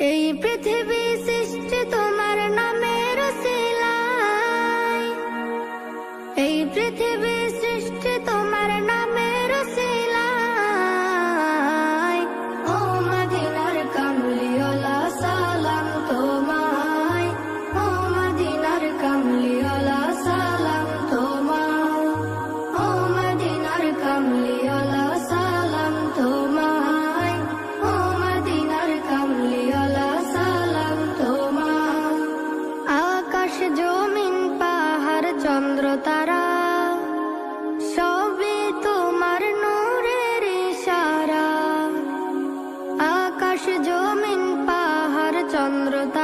এই পৃথিবী সৃষ্টি তোমার নামের উসিলায়, এই পৃথিবী সৃষ্টি তোমার নামের উসিলায়। ও মদিনার কামলিওয়ালা সালাম তোমায়, ও মদিনার কামলিওয়ালা সালাম তোমায়, ও মদিনার কামলিওয়ালা সালাম তোমায়, ও মদিনার কামলিওয়ালা সালাম তোমায়। আকাশ জমিন পাহাড় চন্দ্র তারা সবই তোমার নূরের ইশারা। আকাশ জমিন পাহাড় চন্দ্র তারা